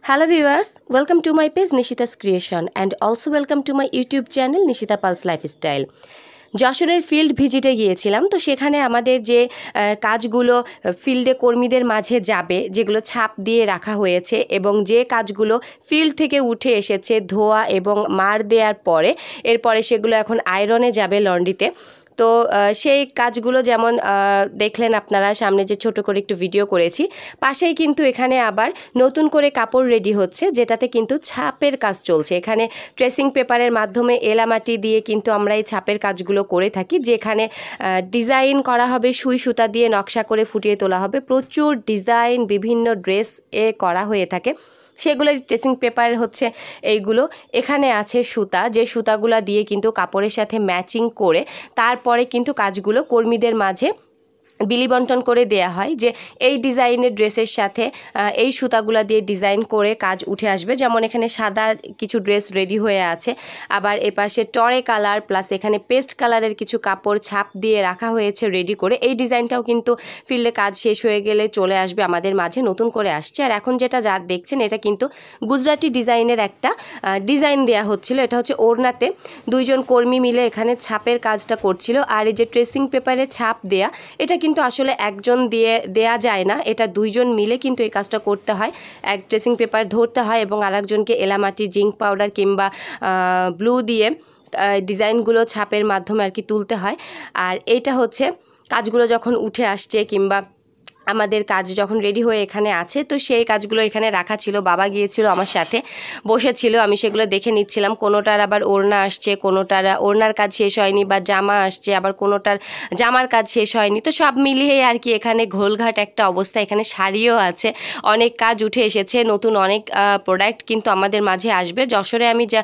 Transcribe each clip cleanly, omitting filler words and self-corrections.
Hello viewers, welcome to my page Nishita's Creation and also welcome to my YouTube channel Nishita Pulse Lifestyle. যশোরের field ভিজিটে গিয়েছিলাম, তো সেখানে আমাদের যে কাজগুলো ফিল্ডে কর্মীদের মাঝে যাবে, যেগুলো ছাপ দিয়ে রাখা হয়েছে এবং যে কাজগুলো ফিল্ড থেকে উঠে এসেছে ধোয়া এবং মার দেওয়ার পরে এরপরে সেগুলো এখন আয়রনে যাবে লন্ড্রিতে। তো সেই কাজগুলো যেমন দেখলেন আপনারা সামনে যে ছোট করে একটু ভিডিও করেছি, পাশেই কিন্তু এখানে আবার নতুন করে কাপড় রেডি হচ্ছে, যেটাতে কিন্তু ছাপের কাজ চলছে। এখানে ট্রেসিং পেপারের মাধ্যমে এলামাটি দিয়ে কিন্তু আমরা এই ছাপের কাজগুলো করে থাকি, যেখানে ডিজাইন করা হবে, সুই সুতা দিয়ে নকশা করে ফুটিয়ে তোলা হবে। প্রচুর ডিজাইন বিভিন্ন ড্রেস করা হয়ে থাকে, সেগুলোর ট্রেসিং পেপার হচ্ছে এইগুলো। এখানে আছে সুতা, যে সুতাগুলো দিয়ে কিন্তু কাপড়ের সাথে ম্যাচিং করে তারপরে কিন্তু কাজগুলো কর্মীদের মাঝে বিলি বন্টন করে দেয়া হয়, যে এই ডিজাইনের ড্রেসের সাথে এই সুতাগুলো দিয়ে ডিজাইন করে কাজ উঠে আসবে। যেমন এখানে সাদা কিছু ড্রেস রেডি হয়ে আছে, আবার এপাশে টরে কালার প্লাস এখানে পেস্ট কালারের কিছু কাপড় ছাপ দিয়ে রাখা হয়েছে রেডি করে। এই ডিজাইনটাও কিন্তু ফিল্ডে কাজ শেষ হয়ে গেলে চলে আসবে আমাদের মাঝে, নতুন করে আসছে। আর এখন যেটা যা দেখছেন এটা কিন্তু গুজরাটি ডিজাইনের একটা ডিজাইন দেয়া হচ্ছিল। এটা হচ্ছে ওড়নাতে দুইজন কর্মী মিলে এখানে ছাপের কাজটা করছিল। আর এই যে ট্রেসিং পেপারে ছাপ দেয়া, এটা কিন্তু আসলে একজন দিয়ে দেয়া যায় না, এটা দুইজন মিলে কিন্তু এই কাজটা করতে হয়। এক ট্রেসিং পেপার ধরতে হয় এবং আরেকজনকে এলামাটি, জিঙ্ক পাউডার কিংবা ব্লু দিয়ে ডিজাইনগুলো ছাপের মাধ্যমে আর কি তুলতে হয়। আর এইটা হচ্ছে কাজগুলো যখন উঠে আসছে কিংবা আমাদের কাজ যখন রেডি হয়ে এখানে আছে, তো সেই কাজগুলো এখানে রাখা ছিল। বাবা গিয়েছিল আমার সাথে, বসেছিল, আমি সেগুলো দেখে নিচ্ছিলাম। কোনোটার আবার ওড়না আসছে, কোনোটার ওড়নার কাজ শেষ হয়নি, বা জামা আসছে, আবার কোনোটার জামার কাজ শেষ হয়নি। তো সব মিলিয়ে আর কি এখানে ঘোলঘাট একটা অবস্থা। এখানে শাড়িও আছে, অনেক কাজ উঠে এসেছে, নতুন অনেক প্রোডাক্ট কিন্তু আমাদের মাঝে আসবে। যশোরে আমি যা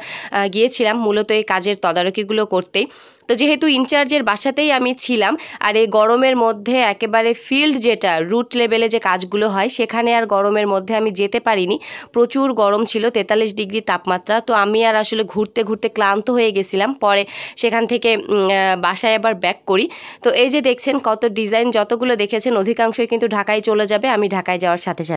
গিয়েছিলাম মূলত এই কাজের তদারকিগুলো করতেই। তো যেহেতু ইনচার্জের বাসাতেই আমি ছিলাম, আর এই গরমের মধ্যে একেবারে ফিল্ড যেটা রুট লেভেলে যে কাজগুলো হয়, সেখানে আর গরমের মধ্যে আমি যেতে পারিনি। প্রচুর গরম ছিল, 43 ডিগ্রি তাপমাত্রা। তো আমি আর আসলে ঘুরতে ঘুরতে ক্লান্ত হয়ে গেছিলাম। পরে সেখান থেকে বাসায় আবার ব্যাক করি। তো এই যে দেখছেন কত ডিজাইন, যতগুলো দেখেছেন অধিকাংশই কিন্তু ঢাকায় চলে যাবে আমি ঢাকায় যাওয়ার সাথে সাথে।